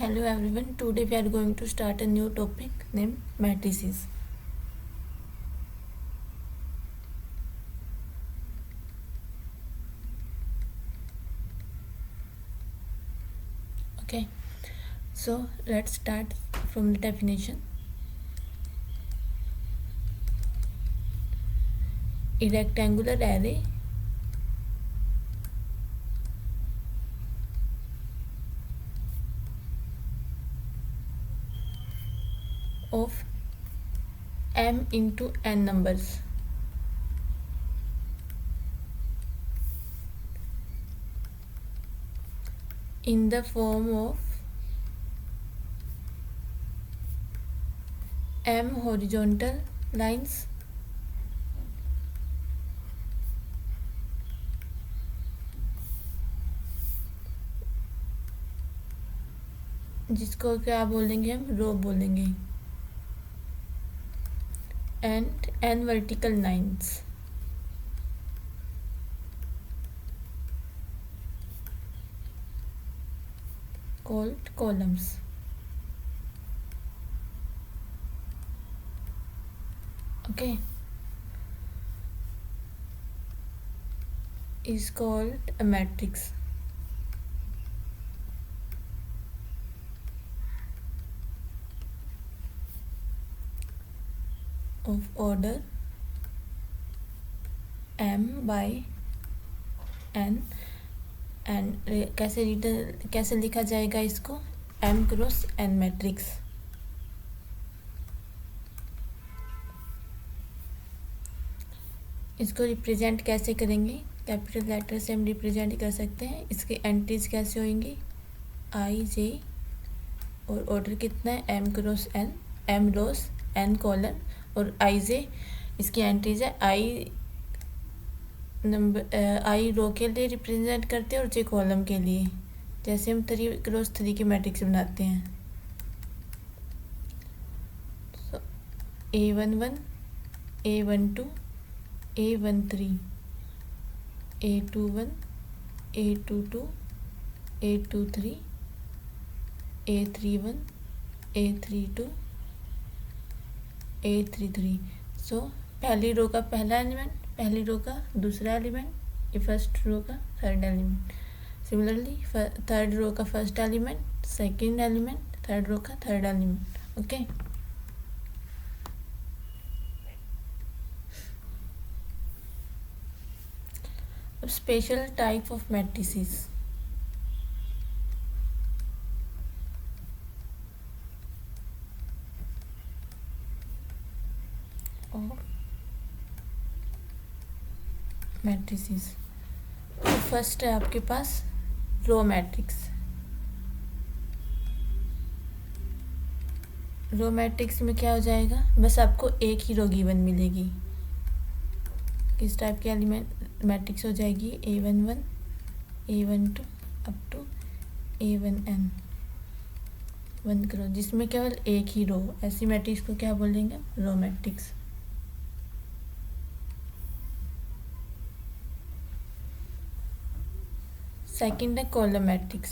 Hello everyone, today we are going to start a new topic named matrices. Okay, so let's start from the definition. A rectangular array of m into n numbers in the form of m horizontal lines जिसको क्या बोलेंगे हम रो बोलेंगे and n vertical lines called columns. Okay, is called a matrix. Of order m by n and कैसे लिखा जाएगा इसको m cross n matrix. इसको रिप्रेजेंट कैसे करेंगे? कैपिटल लेटर से हम रिप्रेजेंट कर सकते हैं. इसके एंट्रीज कैसे होंगी? आई जे और ऑर्डर कितना है m क्रॉस n, m रोस n कॉलम और आई जे इसकी एंट्रीज है आई नंबर आई रो के लिए रिप्रेजेंट करते हैं और जे कॉलम के लिए. जैसे हम 3x3 की मैट्रिक्स बनाते हैं. सो A11 A12 A13 A21 A22 A23 A31 A32 A33. सो पहली रो का पहला एलिमेंट, पहली रो का दूसरा एलिमेंट, फर्स्ट रो का third element. Similarly third row का first element, second element, third row का थर्ड एलिमेंट. ओके, अब special type of matrices. Matrices तो फर्स्ट है आपके पास रो मैट्रिक्स. रो मैट्रिक्स में क्या हो जाएगा? बस आपको एक ही रो गिवन मिलेगी. किस टाइप की एलिमेंट मैट्रिक्स हो जाएगी? A11 A12 up to A1n 1 करो, जिसमें केवल एक ही रो. ऐसी मैट्रिक्स को क्या बोलेंगे? Row matrix. सेकंड है कॉलम मैट्रिक्स.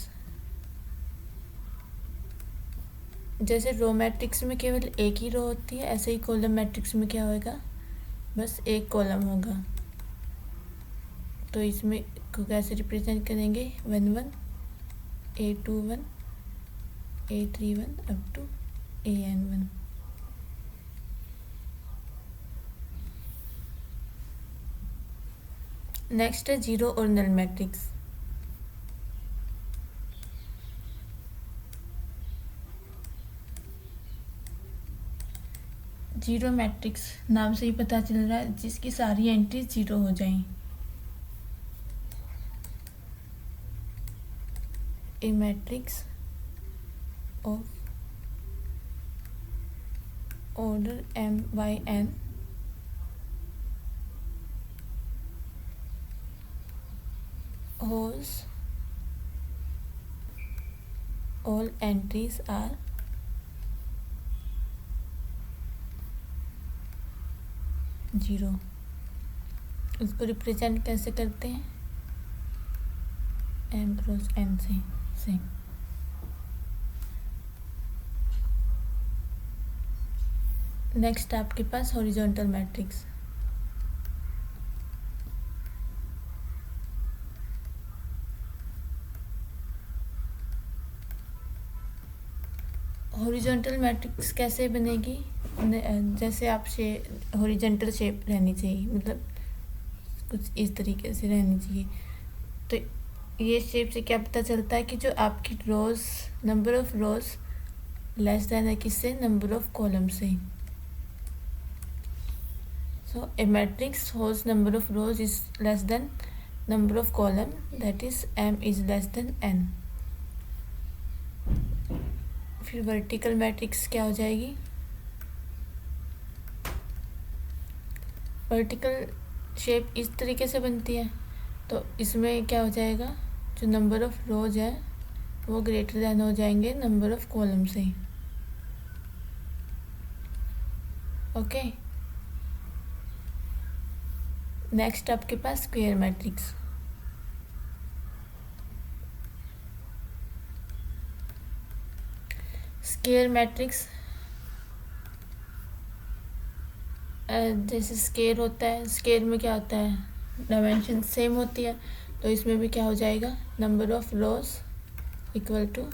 जैसे रो मैट्रिक्स में केवल एक ही रो होती है, ऐसे ही कॉलम मैट्रिक्स में क्या होएगा? बस एक कॉलम होगा. तो इसमें को कैसे रिप्रेजेंट करेंगे? 1 A21 A31 up to AN1. Next है जीरो और नल मैट्रिक्स. जीरो मैट्रिक्स नाम से ही पता चल रहा है जिसकी सारी एंट्री जीरो हो जाएं. A matrix of order m by n whose all entries are zero. इसको रिप्रेजेंट कैसे करते हैं? m क्रॉस n से. नेक्स्ट आपके पास हॉरिजॉन्टल मैट्रिक्स। हॉरिजॉन्टल मैट्रिक्स कैसे बनेगी? जैसे आप हॉरिजॉन्टल शेप रहनी चाहिए, मतलब कुछ इस तरीके से रहनी चाहिए। तो ये शेप से क्या पता चलता है कि जो आपकी rows, number of rows less than है किससे? नंबर ऑफ कॉलम से। So a matrix whose number of rows is less than number of column, that is m is less than n। फिर वर्टिकल मैट्रिक्स क्या हो जाएगी? Vertical shape इस तरीके से बनती है, तो इसमें क्या हो जाएगा? जो नंबर ऑफ रोज है वो ग्रेटर देन हो जाएंगे नंबर ऑफ कॉलम से। ओके, नेक्स्ट आपके पास स्क्वायर मैट्रिक्स। स्क्वायर मैट्रिक्स जैसे स्क्वायर होता है, स्क्वायर में क्या होता है? डायमेंशन सेम होती है, तो इसमें भी क्या हो जाएगा? Number of rows equal to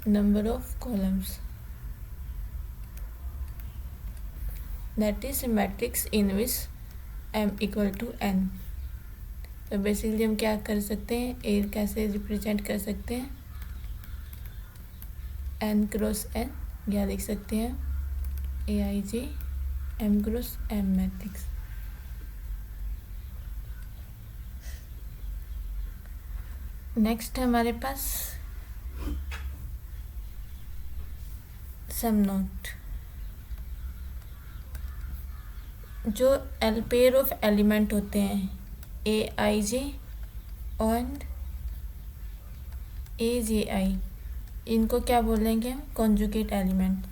number of columns, that is matrix in which m equal to n। तो बेसिकली हम क्या कर सकते हैं? ए कैसे रिप्रेजेंट कर सकते हैं? n क्रॉस n, या लिख सकते हैं AIJ m cross m matrix. Next है हमारे पास सम नोट। जो पेयर ऑफ एलिमेंट होते हैं AIJ और AJI, इनको क्या बोलेंगे हम? Conjugate element.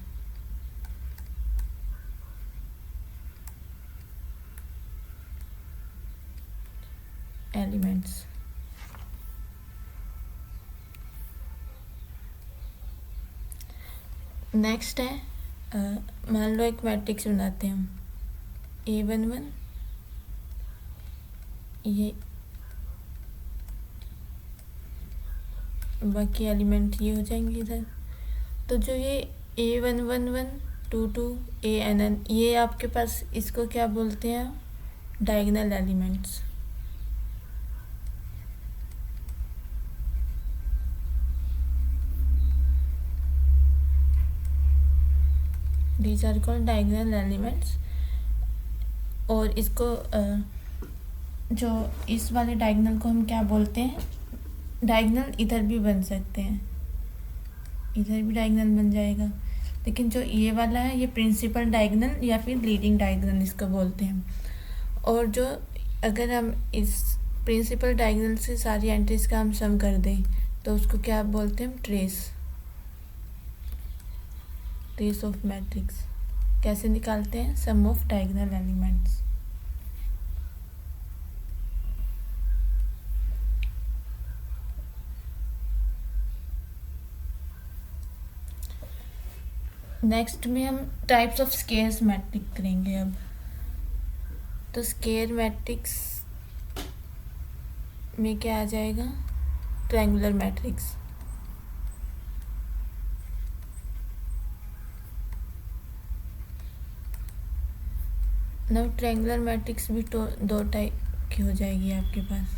एलिमेंट्स नेक्स्ट है, मान लो एक मैट्रिक्स बनाते हैं हम A11, ये बाकी एलिमेंट ये हो जाएंगे इधर। तो जो ये A111 22 ANN, ये आपके पास इसको क्या बोलते हैं? Diagonal elements. These are called diagonal elements. और इसको जो इस वाले डायगोनल को हम क्या बोलते हैं? डायगोनल इधर भी बन सकते हैं, इधर भी डायगोनल बन जाएगा, लेकिन जो ये वाला है ये प्रिंसिपल डायगोनल या फिर लीडिंग डायगोनल इसको बोलते हैं। और जो अगर हम इस प्रिंसिपल डायगोनल से सारी एंट्रीज का हम सम कर दें तो उसको क्या बोलते हैं? Trace of matrix. कैसे निकालते हैं? सम ऑफ डायगोनल एलिमेंट्स। नेक्स्ट में हम टाइप्स ऑफ स्क्वायर्स मैट्रिक्स करेंगे अब। तो स्क्वायर मैट्रिक्स में क्या आ जाएगा? Triangular matrix. Now triangular matrix भी तो दो टाइप की हो जाएगी आपके पास।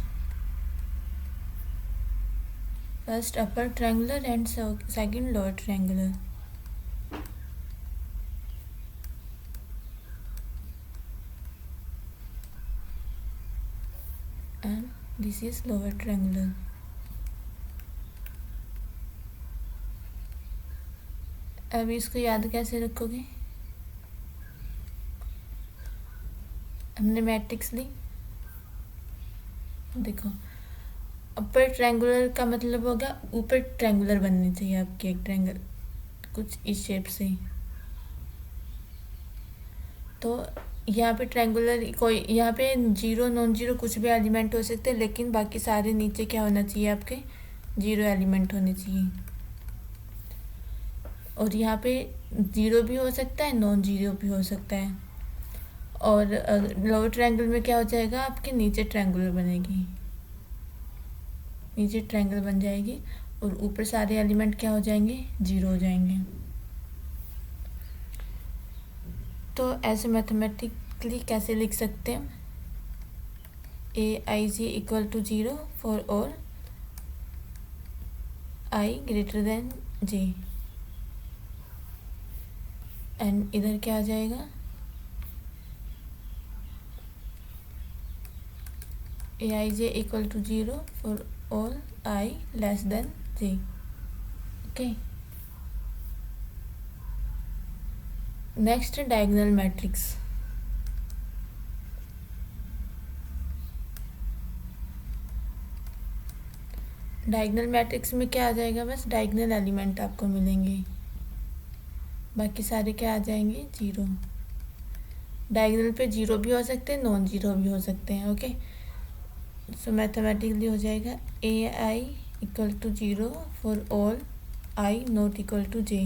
First upper triangular and second lower triangular. And this is lower triangular. अब इसको याद कैसे रखोगे? हमने मैट्रिक्स ली, देखो अपर ट्रायंगुलर का मतलब होगा ऊपर ट्रायंगुलर बननी चाहिए आपकी एक ट्रायंगल कुछ इस शेप से। तो यहाँ पे ट्रायंगुलर कोई, यहाँ पे जीरो नॉन जीरो कुछ भी एलिमेंट हो सकते हैं, लेकिन बाकी सारे नीचे क्या होना चाहिए? आपके जीरो एलिमेंट होने चाहिए। और यहाँ पे ज़ीरो भी हो सकता है, नॉन ज़ीरो भी हो सकता है। और लोअर ट्रायंगल में क्या हो जाएगा, आपके नीचे ट्रायंगल बनेगी, नीचे ट्रायंगल बन जाएगी और ऊपर सारे एलिमेंट क्या हो जाएंगे, ज़ीरो हो जाएंगे। तो ऐसे मैथमेटिकली कैसे लिख सकते हैं, aij equal to zero for all i greater than j, and इधर क्या आ जाएगा, aij equal to zero for all i less than j। Okay, next diagonal matrix. Diagonal matrix में क्या आ जाएगा, बस डायगोनल एलिमेंट आपको मिलेंगे, बाकी सारे क्या आ जाएंगे, ज़ीरो। डायगोनल पे ज़ीरो भी हो सकते हैं, नॉन ज़ीरो भी हो सकते हैं। ओके, सो मैथमेटिकली हो जाएगा a i equal to zero for all i not equal to j.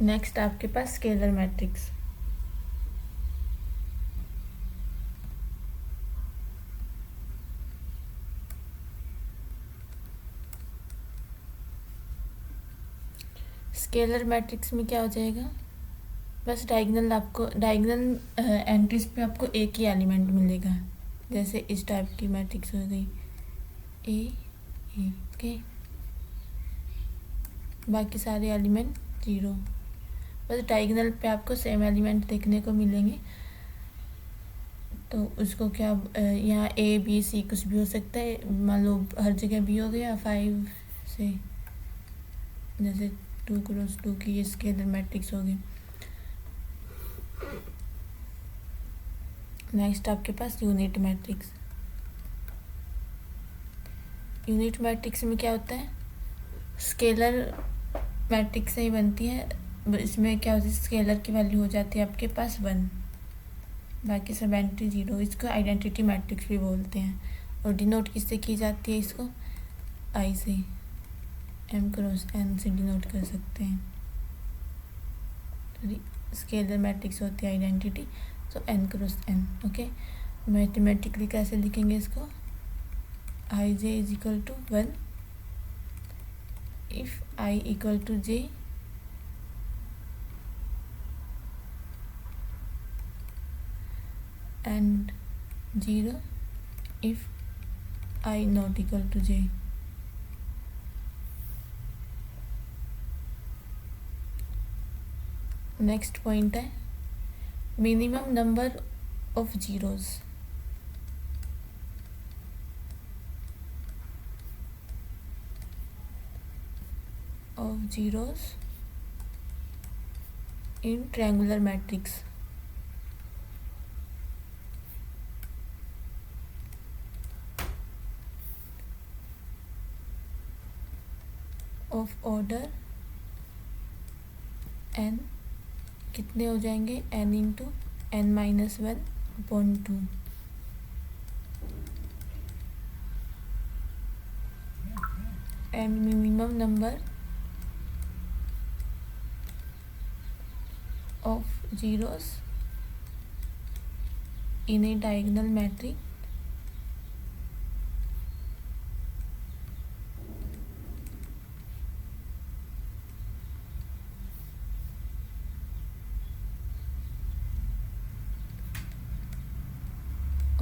Next आपके पास स्केलर मैट्रिक्स। स्केलर मैट्रिक्स में क्या हो जाएगा, बस डायगोनल, आपको डायगोनल एंट्रीज पे आपको एक ही एलिमेंट मिलेगा, जैसे इस टाइप की मैट्रिक्स हो गई ए ओके, बाकी सारे एलिमेंट ज़ीरो, बस डायगोनल पे आपको सेम एलिमेंट देखने को मिलेंगे। तो उसको क्या, यहाँ ए बी सी कुछ भी हो सकता है, मान लो हर जगह बी हो गया 5 से, जैसे 2 क्रॉस 2 की ये स्केलर मैट्रिक्स होगी। नेक्स्ट आपके पास यूनिट मैट्रिक्स। यूनिट मैट्रिक्स में क्या होता है, स्केलर मैट्रिक्स से ही बनती है, इसमें क्या होता है, स्केलर की वैल्यू हो जाती है आपके पास 1, बाकी सब एंट्री ज़ीरो। इसको आइडेंटिटी मैट्रिक्स भी बोलते हैं, और डिनोट किससे की जाती है, इसको आई से, एम क्रॉस एन से डिनोट कर सकते हैं। स्केलर मैट्रिक्स होती है आइडेंटिटी, तो N cross N. Okay, mathematically कैसे लिखेंगे इसको, I J is equal to 1 if I equal to J and 0 if I not equal to j। Next point है minimum number of zeros. in triangular matrix। Of order n, कितने हो जाएंगे, n into n minus 1/2। And minimum number of zeros in a diagonal matrix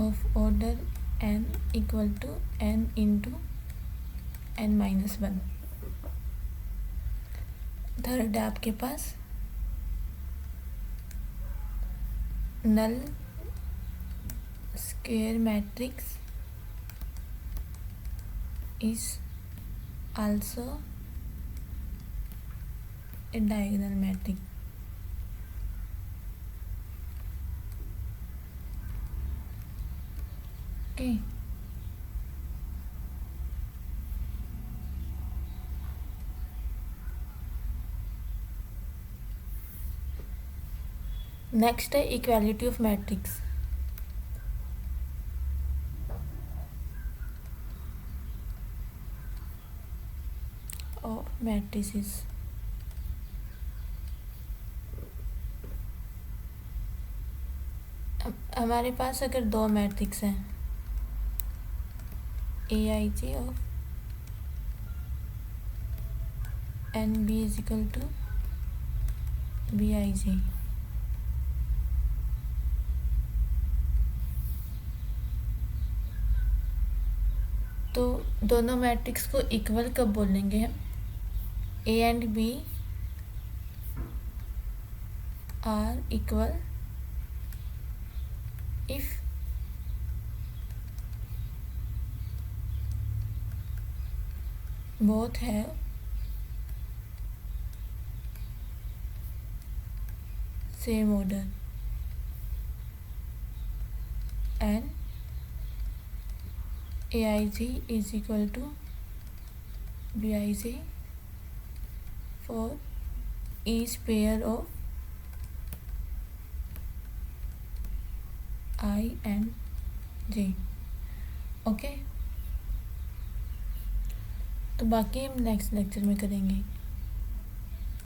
of order n equal to n into n minus 1। Third है आपके पास null square matrix is also a diagonal matrix। okay, next है equality of matrix. matrices. हमारे पास अगर दो matrix हैं AIJ of NB is equal to BIJ, तो दोनों मैट्रिक्स को इक्वल कब बोलेंगे हम? A and B are equal if both have same order and AIJ is equal to BIJ for each pair of I and J. Okay, तो बाकी हम next lecture में करेंगे।